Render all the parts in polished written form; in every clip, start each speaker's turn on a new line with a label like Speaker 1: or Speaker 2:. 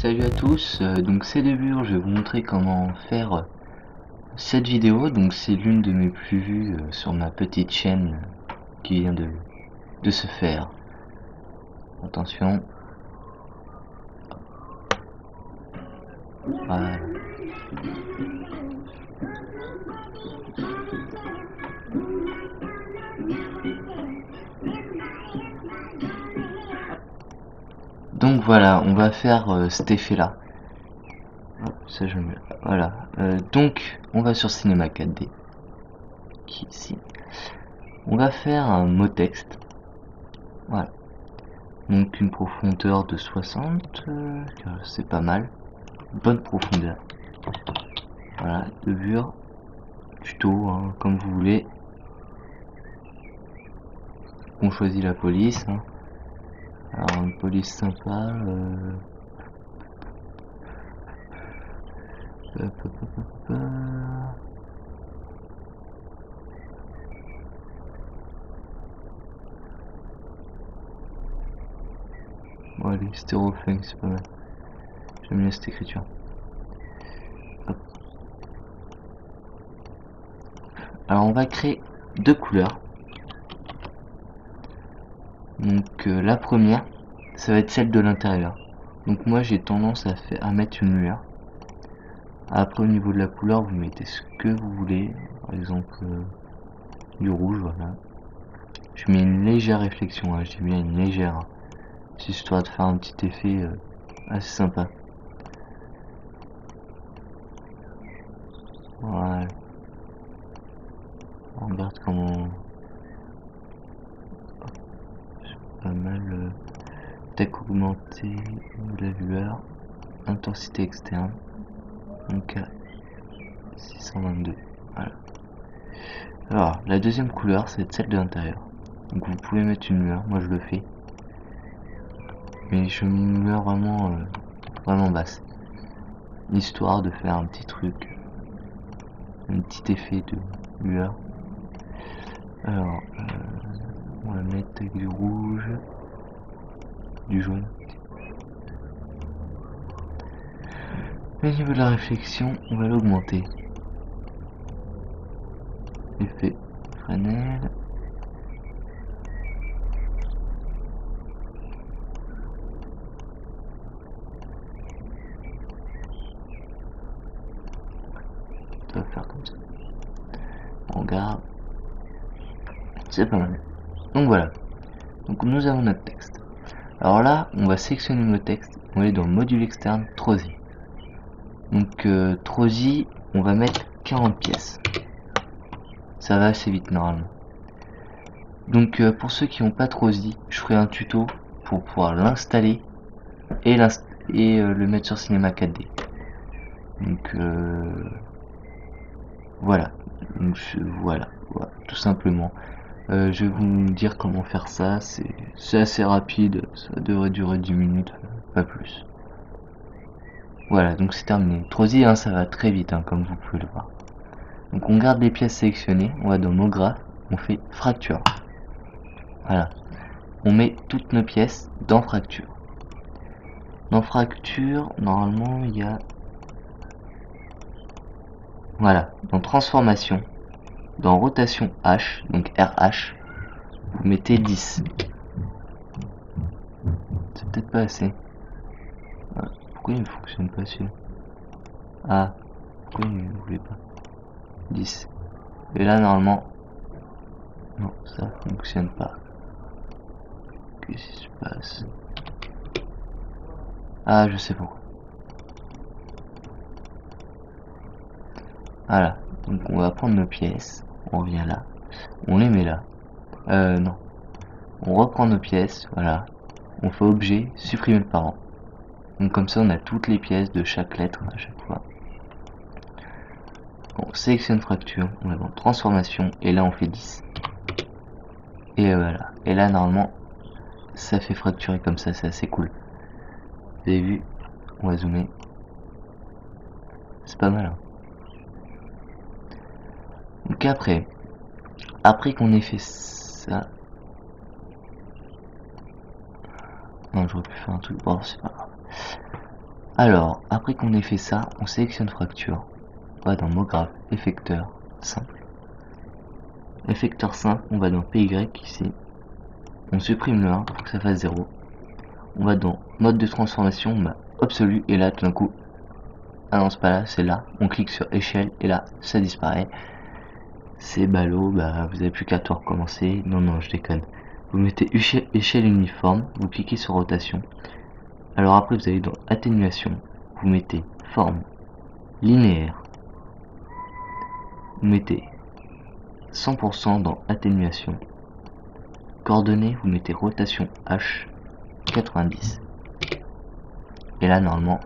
Speaker 1: Salut à tous, donc c'est Débur, je vais vous montrer comment faire cette vidéo. Donc c'est l'une de mes plus vues sur ma petite chaîne qui vient de se faire. Attention. Voilà. Donc voilà, on va faire cet effet là. Ça je me... Voilà. Donc on va sur Cinema 4D. Ici. On va faire un mot texte. Voilà. Donc une profondeur de 60, c'est pas mal. Bonne profondeur. Voilà, levure, tuto, hein, comme vous voulez. On choisit la police. Hein. Alors une police sympa. Bon allez, stéréophone, c'est pas mal. J'aime bien cette écriture. Hop. Alors on va créer deux couleurs. Donc la première, ça va être celle de l'intérieur. Donc moi j'ai tendance à mettre une lueur. Après au niveau de la couleur, vous mettez ce que vous voulez. Par exemple du rouge, voilà. Je mets une légère réflexion, hein, je dis bien une légère. Hein, histoire de faire un petit effet assez sympa. Voilà. On regarde comment... Pas mal. Tac augmenté de la lueur. Intensité externe. Donc à 622. Voilà. Alors, la deuxième couleur, c'est celle de l'intérieur. Donc vous pouvez mettre une lueur, moi je le fais. Mais je mets une lueur vraiment basse. Histoire de faire un petit truc. Un petit effet de lueur. Alors, on va mettre avec du rouge. Du jaune. Au niveau de la réflexion, on va l'augmenter. Effet Fresnel. Ça va faire comme ça. On regarde. C'est pas mal. Donc voilà. Donc nous avons notre texte. Alors là, on va sélectionner le texte. On va aller dans le module externe, Trosi. Donc Trosi, on va mettre 40 pièces. Ça va assez vite normalement. Donc pour ceux qui n'ont pas Trosi, je ferai un tuto pour pouvoir l'installer et le mettre sur Cinema 4D. Donc voilà. Donc, voilà, tout simplement. Je vais vous dire comment faire ça, c'est assez rapide, ça devrait durer 10 minutes, pas plus. Voilà, donc c'est terminé. Trosi, hein, ça va très vite, hein, comme vous pouvez le voir. Donc on garde les pièces sélectionnées, on va dans nos graphes, on fait fracture. Voilà. On met toutes nos pièces dans fracture. Dans fracture, normalement, il y a... Voilà, dans transformation, dans rotation H, donc RH, vous mettez 10. C'est peut-être pas assez. Voilà. Pourquoi il ne fonctionne pas celui-là? Ah, pourquoi il ne voulait pas? 10. Et là, normalement... Non, ça fonctionne pas. Qu'est-ce qui se passe? Ah, je sais pourquoi. Voilà, donc on va prendre nos pièces, on revient là, on les met là. Non. On reprend nos pièces, voilà. On fait objet, supprimer le parent. Donc comme ça on a toutes les pièces de chaque lettre à chaque fois. On sélectionne fracture, on va dans transformation et là on fait 10. Et voilà. Et là normalement ça fait fracturer comme ça, c'est assez cool. Vous avez vu? On va zoomer. C'est pas mal. Hein. Donc après qu'on ait fait ça... Non, j'aurais pu faire un truc, bon c'est pas grave. Alors, après qu'on ait fait ça, on sélectionne fracture. On va dans mot graphe, effecteur simple. Effecteur simple, on va dans PY ici. On supprime le 1 pour que ça fasse 0. On va dans mode de transformation, on va absolu, et là tout d'un coup, ah non c'est pas là, c'est là. On clique sur échelle et là ça disparaît. C'est ballot, bah vous avez plus qu'à tout recommencer. Non, je déconne. Vous mettez échelle uniforme, vous cliquez sur rotation. Alors après vous allez dans atténuation, vous mettez forme linéaire. Vous mettez 100% dans atténuation. Coordonnées, vous mettez rotation H 90. Et là normalement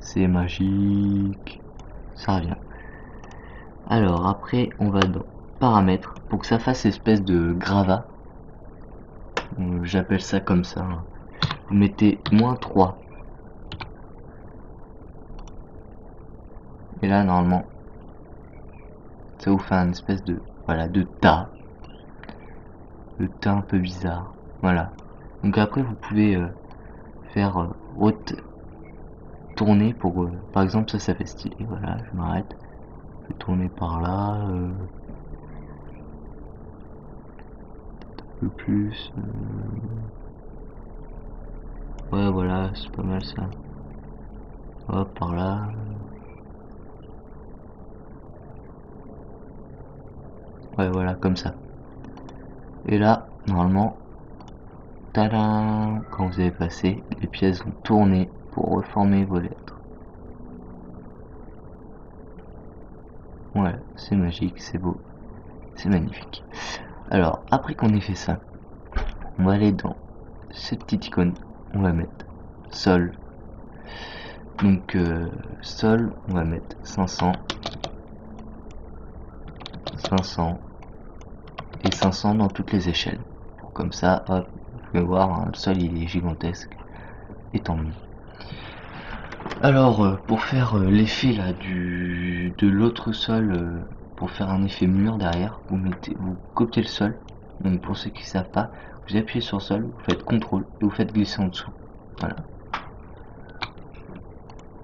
Speaker 1: c'est magique, ça revient. Alors après on va dans paramètres pour que ça fasse espèce de gravat. J'appelle ça comme ça. Vous mettez -3. Et là normalement ça vous fait un espèce de de tas. Le tas un peu bizarre. Voilà. Donc après vous pouvez faire tourner pour par exemple ça fait stylé. Voilà, je m'arrête. Je vais tourner par là. Un peu plus. Ouais voilà, c'est pas mal ça. Hop, par là. Ouais voilà, comme ça. Et là, normalement, tadam, quand vous avez passé, les pièces vont tourner pour reformer vos lettres. Ouais, c'est magique, c'est beau, c'est magnifique. Alors, après qu'on ait fait ça, on va aller dans cette petite icône, on va mettre sol. Donc, sol, on va mettre 500, 500 et 500 dans toutes les échelles. Comme ça, hop, vous pouvez voir, hein, le sol il est gigantesque, et tant mieux. Alors pour faire l'effet là de l'autre sol, pour faire un effet mur derrière, vous copiez le sol. Donc pour ceux qui savent pas, vous appuyez sur le sol, vous faites CTRL et vous faites glisser en dessous. Voilà.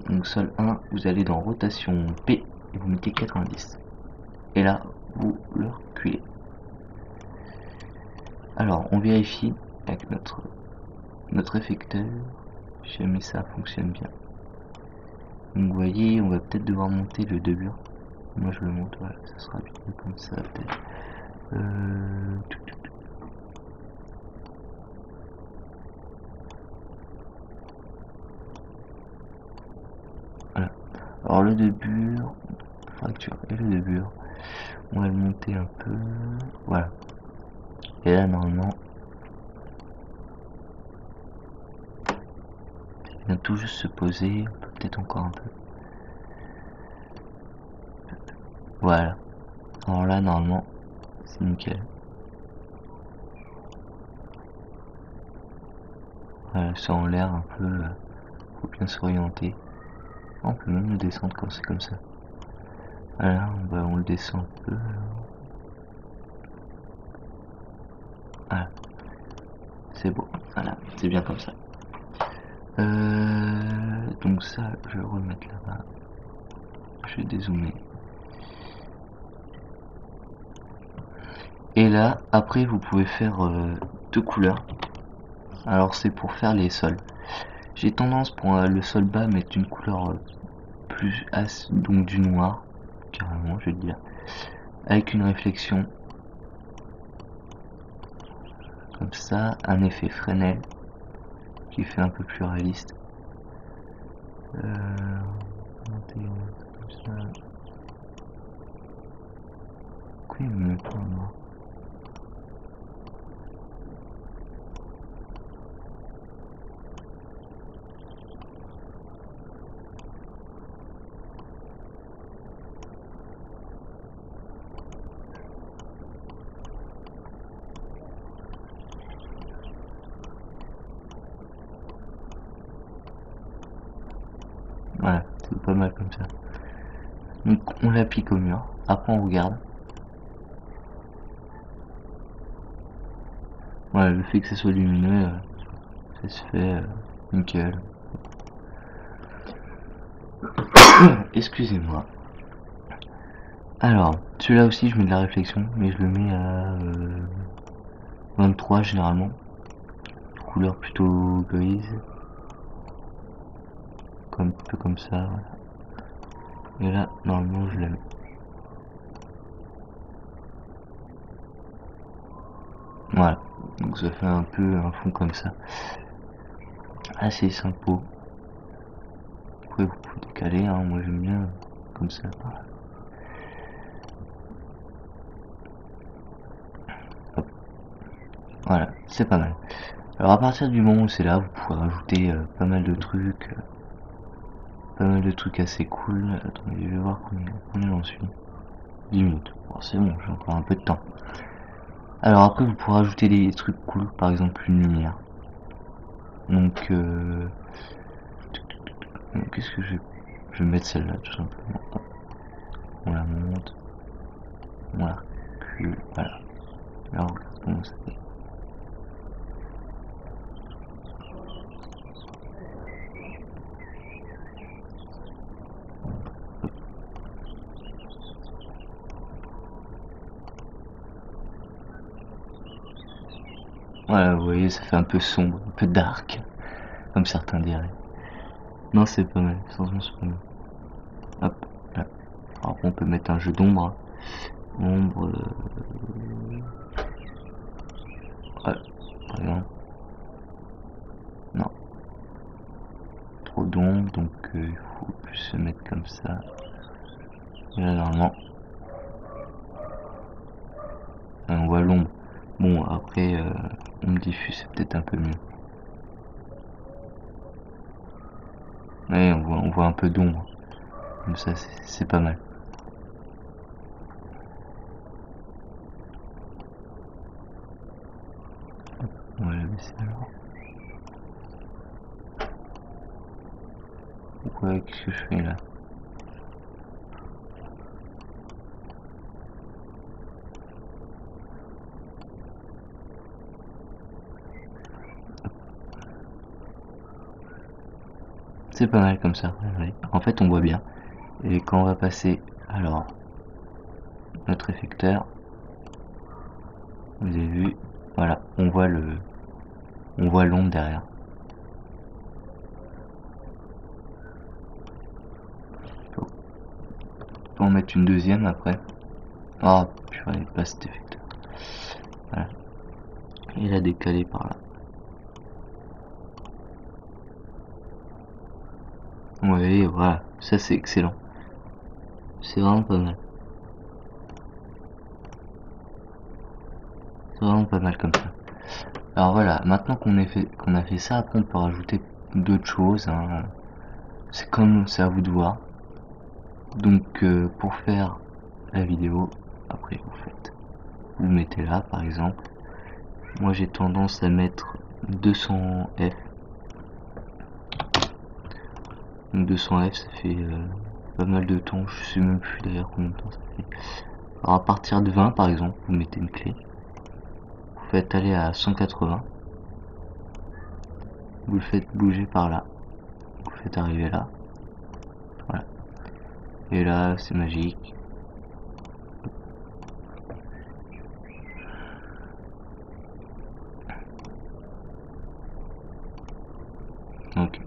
Speaker 1: Donc sol 1, vous allez dans rotation P et vous mettez 90. Et là, vous le reculez. Alors on vérifie avec notre effecteur, si jamais ça fonctionne bien. Donc vous voyez, on va peut-être devoir monter le doublure. Moi je le monte, voilà, ça sera bien comme ça peut-être. Voilà. Alors le doublure, fracture et le doublure, on va le monter un peu. Voilà. Et là normalement, il vient tout juste se poser, on peut peut-être encore un peu. Voilà. Alors là normalement, c'est nickel. Voilà, ça en l'air un peu, faut bien s'orienter. On peut même le descendre quand c'est comme ça. Voilà, on le descend un peu. Voilà. C'est beau. Voilà, c'est bien comme ça. Donc ça, je vais le remettre là-bas. Je vais dézoomer. Et là, après, vous pouvez faire deux couleurs. Alors c'est pour faire les sols. J'ai tendance pour le sol bas mettre une couleur plus donc du noir, carrément je vais dire, avec une réflexion comme ça, un effet Fresnel qui fait un peu plus réaliste. Comme ça. Pourquoi il me met pas en noir? Voilà, c'est pas mal comme ça. Donc on l'applique au mur, après on regarde. Voilà, le fait que ça soit lumineux, ça se fait nickel. Excusez-moi. Alors, celui-là aussi je mets de la réflexion, mais je le mets à 23 généralement. Couleur plutôt grise. Un peu comme ça. Et là, normalement je la mets. Voilà, donc ça fait un peu un fond comme ça. Assez sympa. Après vous pouvez décaler, hein, moi j'aime bien comme ça. Hop. Voilà, c'est pas mal. Alors à partir du moment où c'est là, vous pouvez rajouter pas mal de trucs. Pas mal de trucs assez cool. Attendez, je vais voir combien j'en suis. 10 minutes. Bon, c'est bon, j'ai encore un peu de temps. Alors après vous pourrez ajouter des trucs cool, par exemple une lumière. Donc qu'est-ce que je vais mettre celle-là tout simplement. On la monte, on la recule, voilà. Là on regarde comment ça fait. Voilà, vous voyez, ça fait un peu sombre, un peu dark, comme certains diraient. Non, c'est pas mal, franchement c'est pas mal. Hop, là. Alors on peut mettre un jeu d'ombre. Ombre... Ouais, par exemple. Non. Trop d'ombre, donc il faut plus se mettre comme ça. Et là, normalement, on voit l'ombre. Bon, après, ombre diffuse, c'est peut-être un peu mieux. Ouais, on voit un peu d'ombre. Comme ça, c'est pas mal. On va la baisser alors. Pourquoi, qu'est-ce que je fais là? C'est pas mal comme ça. En fait, on voit bien. Et quand on va passer, alors, notre effecteur, vous avez vu, voilà, on voit l'ombre derrière. On peut en mettre une deuxième après. Ah, purée, pas cet effecteur. Voilà. Et la décaler par là. Oui, voilà, ça c'est excellent. C'est vraiment pas mal. C'est vraiment pas mal comme ça. Alors voilà, maintenant qu'on a fait ça, après on peut rajouter d'autres choses. Hein. C'est à vous de voir. Donc pour faire la vidéo, après vous mettez là par exemple. Moi j'ai tendance à mettre 200 F. Donc 200 F ça fait pas mal de temps, je sais même plus d'ailleurs combien de temps ça fait. Alors à partir de 20 par exemple, vous mettez une clé. Vous faites aller à 180. Vous le faites bouger par là. Vous le faites arriver là. Voilà. Et là c'est magique. Donc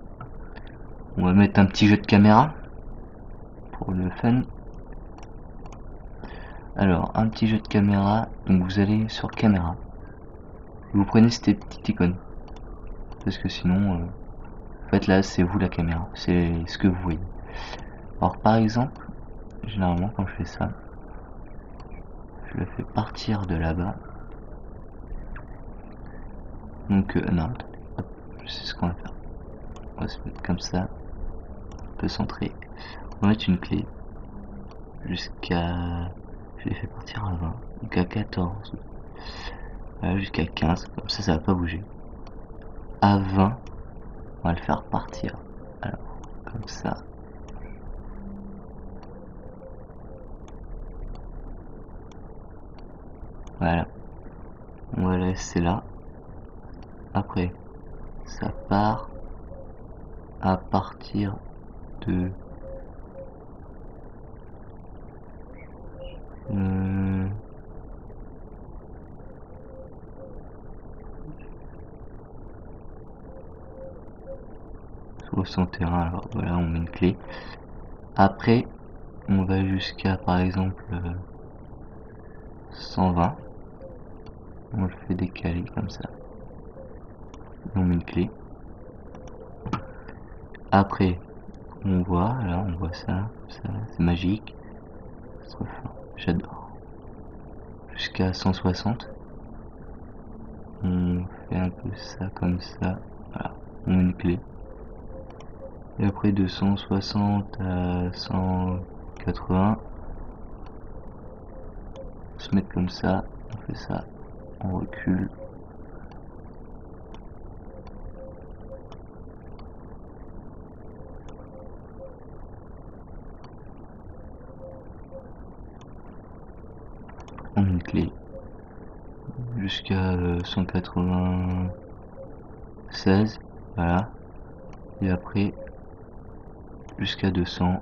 Speaker 1: on va mettre un petit jeu de caméra pour le fun. Alors un petit jeu de caméra, donc vous allez sur caméra, vous prenez cette petite icône, parce que sinon en fait là c'est vous la caméra, c'est ce que vous voyez. Alors par exemple, généralement quand je fais ça, je le fais partir de là-bas. Donc non, attendez, hop, je sais ce qu'on va faire. On va se mettre comme ça, on peut centrer. On va mettre une clé jusqu'à, je l'ai fait partir à 20, donc à 14, voilà, jusqu'à 15, comme ça va pas bouger. À 20, on va le faire partir. Alors, comme ça. Voilà. On va laisser là. Après, ça part à partir de 61, alors voilà, on met une clé. Après, on va jusqu'à par exemple 120. On le fait décaler comme ça. On met une clé. Après, on voit, là, on voit ça, c'est magique. C'est trop fort, j'adore. Jusqu'à 160. On fait un peu ça comme ça. Voilà, on met une clé. Et après de 160 à 180, on se met comme ça, on fait ça, on recule. On met une clé. Jusqu'à 196, voilà. Et après, jusqu'à 200,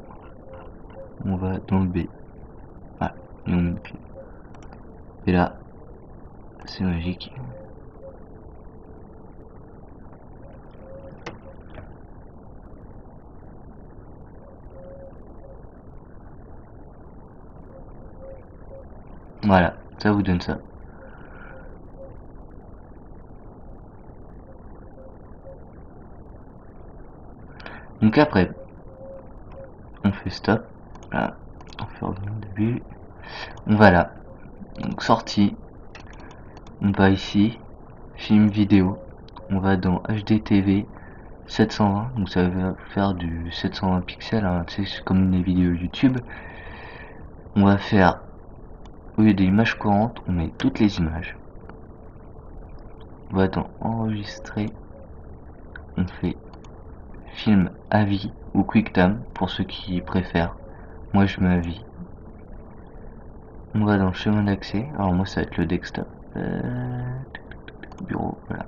Speaker 1: on va dans le B. Voilà, et on met une clé. Et là, c'est magique. Voilà, ça vous donne ça. Donc après, on fait stop. Voilà, on fait revenir au début. On va là. Donc sortie. On va ici. Film vidéo. On va dans HDTV 720. Donc ça va faire du 720 pixels. Hein, tu sais, c'est comme les vidéos YouTube. On va faire, au lieu des images courantes, on met toutes les images. On va dans enregistrer. On fait film à vie ou QuickTime pour ceux qui préfèrent. Moi je mets à vie. On va dans le chemin d'accès. Alors moi ça va être le desktop. Bureau, voilà.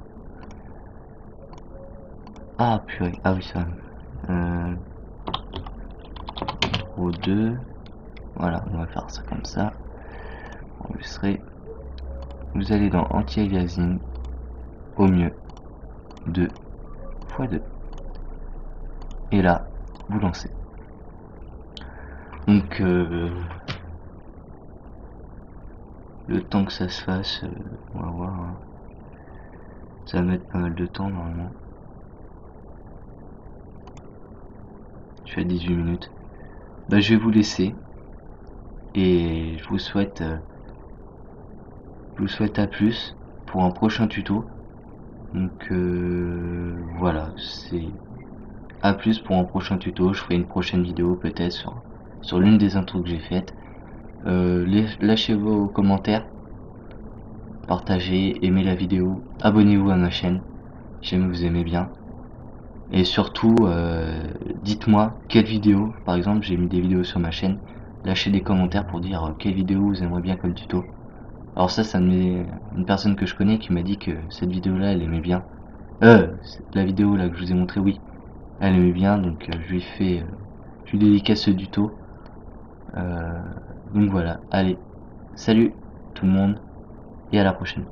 Speaker 1: Ah purée, ah oui ça. Bureau 2. Voilà, on va faire ça comme ça. Enregistrer. Vous allez dans anti-aliasing. Au mieux. 2 x 2. Et là, vous lancez. Donc le temps que ça se fasse, on va voir. Hein. Ça va mettre pas mal de temps normalement. Je suis à 18 minutes. Bah, je vais vous laisser. Et je vous souhaite à plus pour un prochain tuto. Donc voilà, c'est à plus pour un prochain tuto. Je ferai une prochaine vidéo peut-être sur l'une des intros que j'ai faites. Lâchez vos commentaires, partagez, aimez la vidéo, abonnez-vous à ma chaîne si jamais vous aimez bien. Et surtout, dites-moi quelle vidéo, par exemple j'ai mis des vidéos sur ma chaîne, lâchez des commentaires pour dire quelle vidéo vous aimeriez bien comme tuto. Alors ça m'est une personne que je connais qui m'a dit que cette vidéo là elle aimait bien. La vidéo là que je vous ai montré, oui, elle aimait bien, donc je lui dédicace ce tuto. Donc voilà, allez, salut tout le monde et à la prochaine.